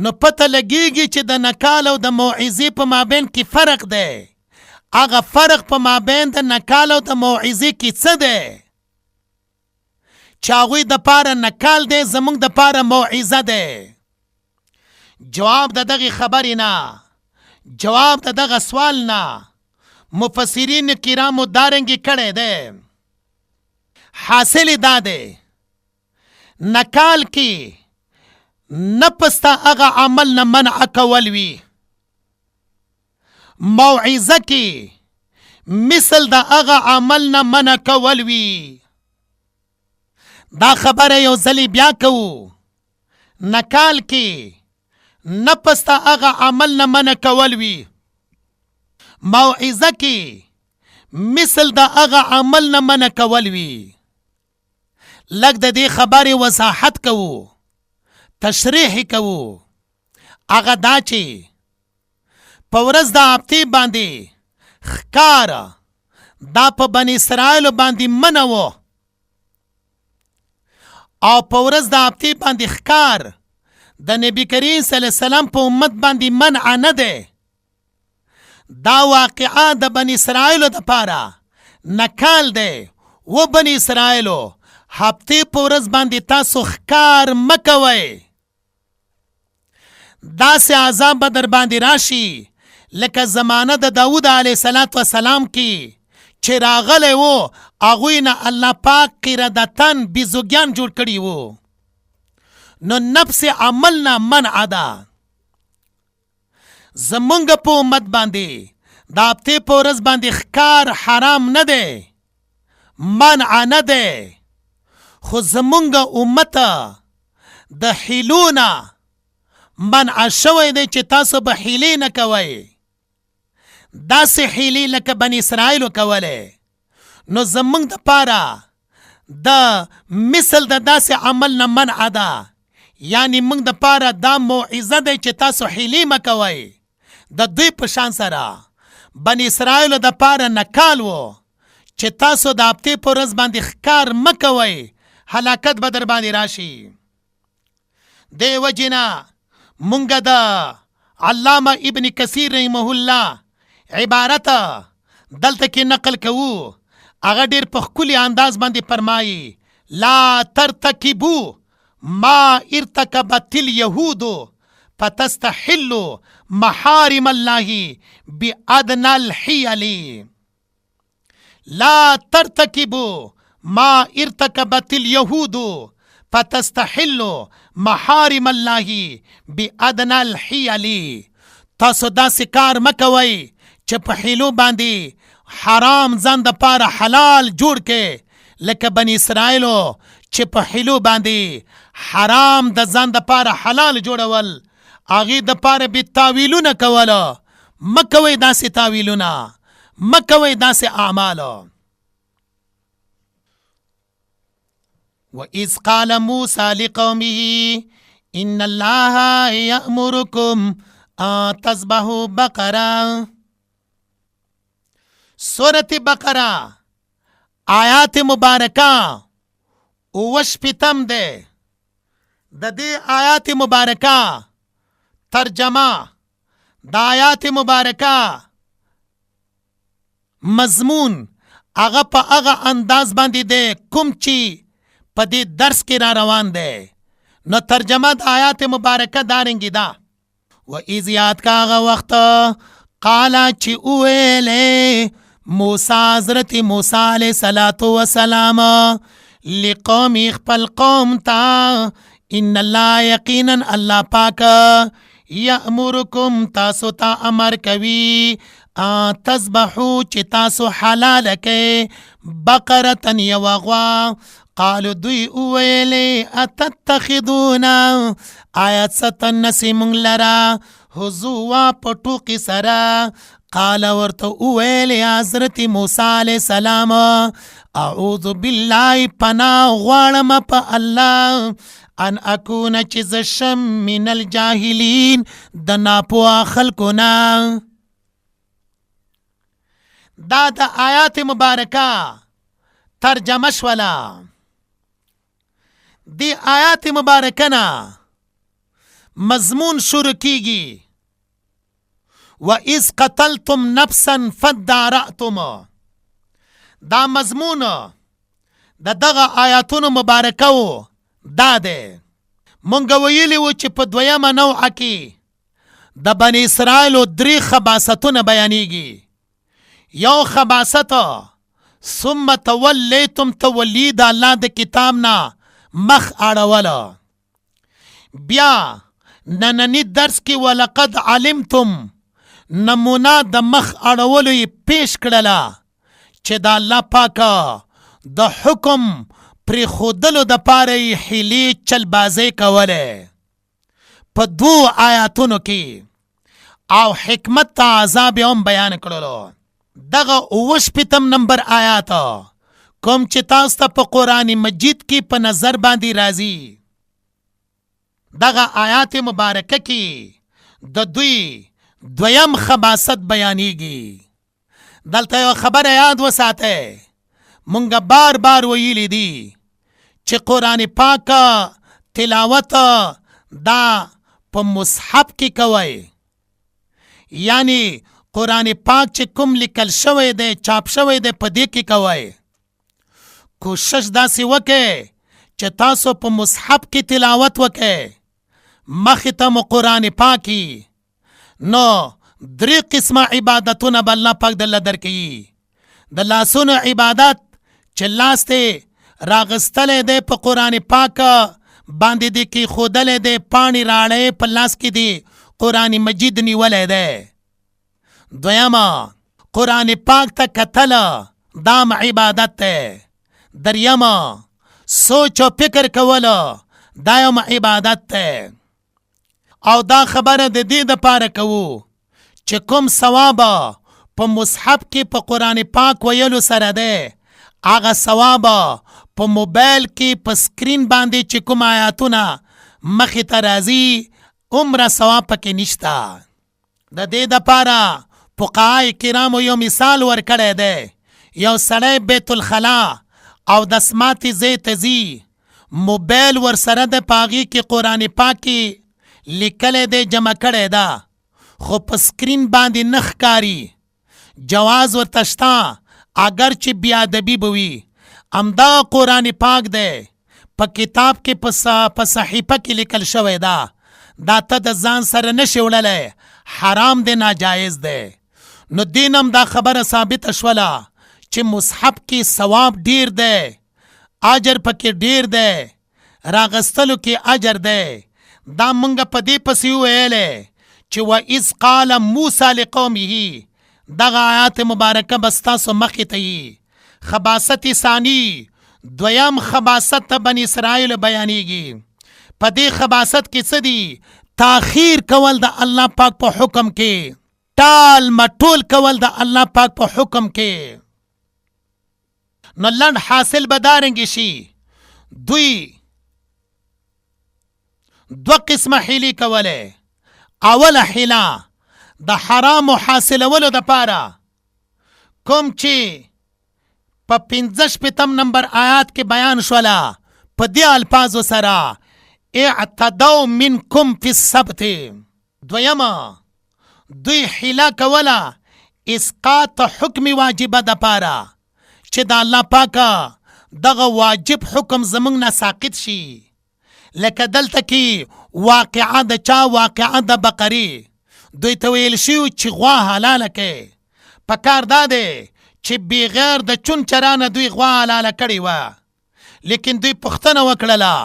نو پته لګیږي چې د نکال او د موعظې په مابین کې فرق دی. هغه فرق په مابین د نکال او د موعظې کې څه دی؟ چې هغوی د پاره نکال دی زمونږ د پاره موعظه دی. جواب د دغې خبرې نه، جواب د دغه سوال نه مفسرین کرامو دارنګې کړی دی. حاصل دا دی نکال کې نپستا هغه عمل نه منع کول وي، موعظه کې مثل د هغه عمل نه منع کول وي. دا خبره یو ځلې بیا کوو. نکال کې نپستا هغه عمل نه منع کول وي، موعظه کې مثل د هغه عمل نه منع کول وي. لږ د دې خبرې وضاحت کوو، تشریح کوو. هغه دا چې په ورځ د هفتې باندې ښکار دا په بني اسرائیلو باندې منع و او په ورځ د هفتې باندې ښکار د نبی کریم صلی الله علیه وسلم په امت باندې منع نه دی. دا واقعه د بني اسرائیلو دپاره نکال دی. و بني اسرائیلو هفتې په ورځ باندې تاسو ښکار مه کوئ. داسې عذاب به در باندې راشي لکه زمانه د داود علیه السلام کې چې راغلی و هغوی نه الله پاک قردتن بیزوګیان جوړ کړي وو. نو نفس عمل نه منع ده. زمونږ په امت باندې د هفتې په ورځ باندې ښکار حرام نه دی، منع نه دی، خو زمونږ امت د حیلو نه منع شوی دی چې تاسو به حیلې نه کوئ، داسې حیلې لکه بني اسرائیلو کولې. نو زمونږ دپاره د مثل د داسې عمل نه منع ده، یعنی موږ دپاره دا موعظه دی چې تاسو حیلې مه کوئ. د دوی په شان سره بني اسرائیلو دپاره نکال و چې تاسو د هفتې په ورځ باندې ښکار مه کوئ، هلاکت به در باندې راشي. دې وجې نه مونږ د علامه ابن کثیر رحمه الله عبارت دلته کې نقل کوو. هغه ډېر په ښکلي انداز باندې فرمایي لا ترتکبو ما ارتکبت الیهود فتستحلوا محارم الله بأدنى الحیل. لا ترتکبوا ما ارتکبت الیهود فتستحلوا محارم الله بأدنى الحیل. تاسو داسې کار مه کوئ چې په حیلو باندې حرام ځان دپاره حلال جوړ کې، لکه بني اسرائیلو چې په حیلو باندې حرام د ځان دپاره حلال جوړول، هغې دپاره بې تاویلونه کوله. مه کوئ داسې تاویلونه، مه کوئ داسې اعمالو. وَإِذْ قَالَ مُوسَى لِقَوْمِهِ إِنَّ اللَّهَ يَأْمُرُكُمْ أَن تَذْبَحُوا بَقَرَةً. سورة بقرہ آیات مبارکہ 58 دے. د دې آیات مبارکہ ترجمه د آیات مبارکہ مضمون هغه په هغه انداز باندې دی کوم چې په دې درس کې را روان دی. نو ترجمه د آیات مبارکہ دارنګې ده. وَإِذْ یاد کا هغه وخت قالا چې اویلې موسی حضرت موسی علیہ الصلوۃ والسلام لقوم خپل قوم تا ان الله یقینا الله پاک یامرکم تاسو ته امر کوي تذبحوا چې تاسو حلال کړئ بقره یو غوا. قالو دوی اویلې اتتخذون آیات ستنسی مونږ لرا حضوا په ټوقې سره. قال ورته اویلې حضرت موسی علیہ السلام اعوذ بالله پناه غواړم په الله ان اکون چې زه شم من الجاهلین د ناپوه خلکو نه. دا د آیات مبارکه ترجمه شوله. دی آیات مبارکه نه مضمون شروع کیږي وَإِذْ قَتَلْتُمْ نَفْسًا فَادَّارَأْتُمْ. دا مضمون د دغه آیاتونو مبارکو دا دی. مونږ ویلي و چې په دویمه نوعه کې د بني اسرائیلو 3 خباستونه بیانیږي. یو خباست ثم تولیتم تولی د الله د کتاب نه مخ اړوله. بیا نننی درس کې ولقد علمتم نمونه د مخ اړولو یې پیش کړله چې د الله پاکه د حکم پرېښودلو دپاره یې حیلې چلبازۍ کولې په 2 آیاتونو کې، او حکمت ته عذاب یې هم بیان کړلو. دغه 58 نمبر آیات کوم چې تاسو ته په قرآن مجید کې په نظر باندې راځي، دغه آیات مبارکه کې د دوی دویم خباست بیانیږي. دلته یو خبره یاد وساتئ، مونږ بار بار ویلی دي چې قرآن پاک تلاوت دا په مصحف کې کوئ، یعنی قرآن پاک چې کوم لیکل شوی دی چاپ شوی دی په دې کې کوئ. کوشش داسې وکئ چې تاسو په مصحف کې تلاوت وکئ، مخې ته مو قرآن پاکی. نو 3 قسمه عبادتونه به الله پاک دله درکوي. د لاسونو عبادت چې لاس ته راغستلی دی په قرآن پاک باندې دی کېښودلی دی، پاڼې راړی په لاس کې دی قرآن مجید نیولی دی. دویمه قرآن پاک ته کتله دا عبادت دی. دریم سوچ او فکر کولو دا یو عبادت ته، او دا خبره د دې دپاره کوو چې کوم ثواب په مصحف کې په قرآن پاک ویلو سره دی، هغه ثواب په موبایل کې په سکرین باندې چې کوم آیاتونه مخې ته راځي عمره ثواب پکې نشته. د دې دپاره فقهای کرامو یو مثال ورکړی دی. یو سړی بیت الخلا او دسماتې ځای ته ځي، موبایل ورسره د په هغې کې قرآن پاک کې لیکلی دی، جمع کړی ده، خو په سکرین باندې نه ښکاري. جواز ورته شته، اگر چې بیادبي به وي. همدا قرآن پاک دی، په کتاب کې په صحیفه کې لیکل شوی ده. دا ته د ځان سره نشي وړلی، حرام دی، ناجایز دی. نو دین هم دا خبره ثابته شوله چې مصحف کې ثواب ډیر دی، اجر پکې ډیر دی، راغستلو کې اجر دی. دا مونږ په دې پسې وویلې چې وَإِذْ قَالَ مُوسَى لِقَوْمِهِ، دغه آیات مبارکه به ستاسو مخې ته وي. خباست ثانی، دویم خباست ته بني اسرائیل بیانیږي. په دې خباست کې څه دي؟ تاخیر کول د الله پاک په حکم کې، ټال مټول کول د الله پاک په حکم کې. نو لنډ حاصل به دارنګې شي، دوی دو قسمه حیلې کولی. اوله حیله د حرامو حاصلولو دپاره، کوم چې په 55 نمبر آیات کې بیان شوله، په دې الفاظو سره اعتدوا منکم فی السبت. دویمه دوی حیله کوله اسقاط حکم واجبه دپاره چې د الله پاکه دغه واجب حکم زمونږ نه ساقط شي. لکه دلته کې واقعه د چا؟ واقعه د بقرې. دوی ته ویل شوي چې غوا حلاله کړئ. پکار دا دی چې بغیر د چون چرانه دوی غوا حلاله کړې وه، لیکن دوی پوښتنه وکړله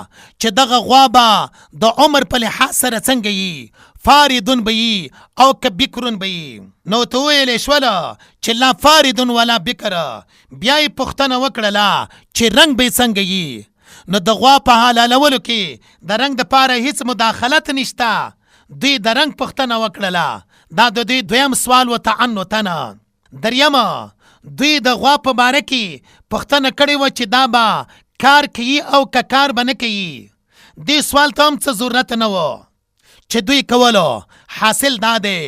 چې دغه غوا به د عمر په لحاظ سره څنګه وي، فاردون به وي او که بکرون به وي. نو ته ویلې شوله چې لا فاردون ولا بکر. بیا یې پوښتنه وکړله چې رنګ به یې څنګه وي. نو د غوا په حلالولو کې د رنګ دپاره هیڅ مداخلت نشته. دوی د رنګ پوښتنه وکړله. دا د دوی دویم سوال و تعنتنه. دریمه دوی د غوا په باره کې پوښتنه کړې وه چې دا به کار کوي او که کار به نه کوي. دې سوال ته هم څه ضرورت نه و چې دوی کولو. حاصل دا دی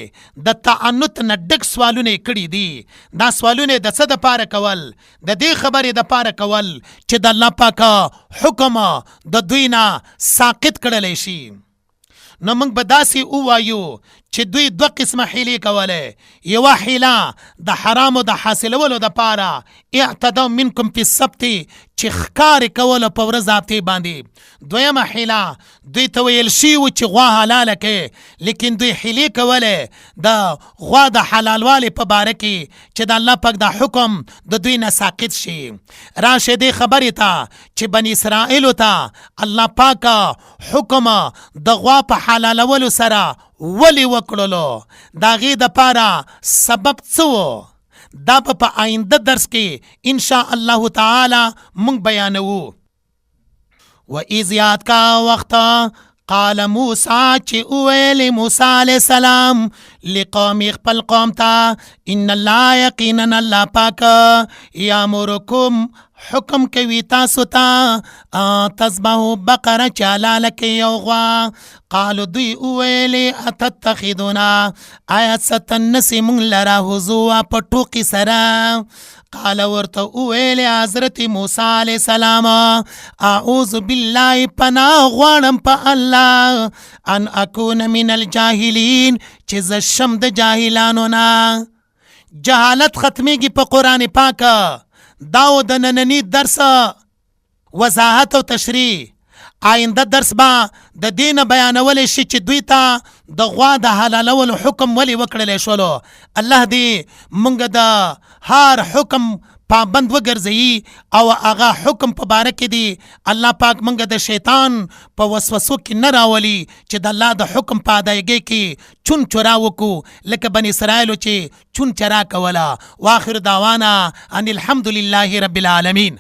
د تعنت نه ډک سوالونه یې کړي دي. دا سوالونه د څه دپاره کول؟ د دې خبرې دپاره کول چې د الله پاکه حکم د دوی نه ساقط کړلی شي. نو موږ به داسې ووایو چې دوی دو قسمه حیلې کولی. یوه حیله د حرامو د حاصلولو دپاره اعتدوا منکم فی السبت، چې ښکارې کولو په ورځ هفتې باندې. دویمه حیله دوی ته ویل شوي و چې غوا حلاله کړئ، لیکن دوی حیلې کولی د غوا د حلالوالي په باره کې چې د الله پاک د حکم د دوی نه ساقط شي. راشئ دې خبرې ته چې بني اسرائیلو ته الله پاک حکم د غوا په حلالولو سره ولی وکړلو، د هغې دپاره سبب څه و؟ دا په آینده درس کې انشاء الله تعالی مونږ بیانوو. وَإِذْ یاد کا وخت قال موسی چې اویل موسی علیہ السلام لقوم خپل قوم ته ان الله یقینا الله پاک یامرکم حکم کوي تاسو ته تذبحوا بقره چې حلاله کړئ یو غوا. قالو دوی اویلې اتتخذونا آیا ستنسې مونږ لره هزوا په ټوقې سره. قال ورته اویلې حضرت موسی علیہ السلام اعوذ بالله پناه غواړم په الله ان اکون من الجاهلین چې زه شم د جاهلانو نه. جهالت ختمیږي په قرآن پاک. داو د نننی درس وضاحت او تشریح. آینده درس به د دین بیانولی شي چې دوی ته د غوا د حلالولو حکم ولی وکړلی شولو. الله دې مونږ د هر حکم پابند وګرځوي او هغه حکم په باره کې دی الله پاک مونږ د شیطان په وسوسو کې نه راولي چې د الله د حکم په ادایګۍ کې چون چرا وکړو لکه بني اسرائیلو چې چون چرا کوله. واخر دعوانا ان الحمد لله رب العالمین.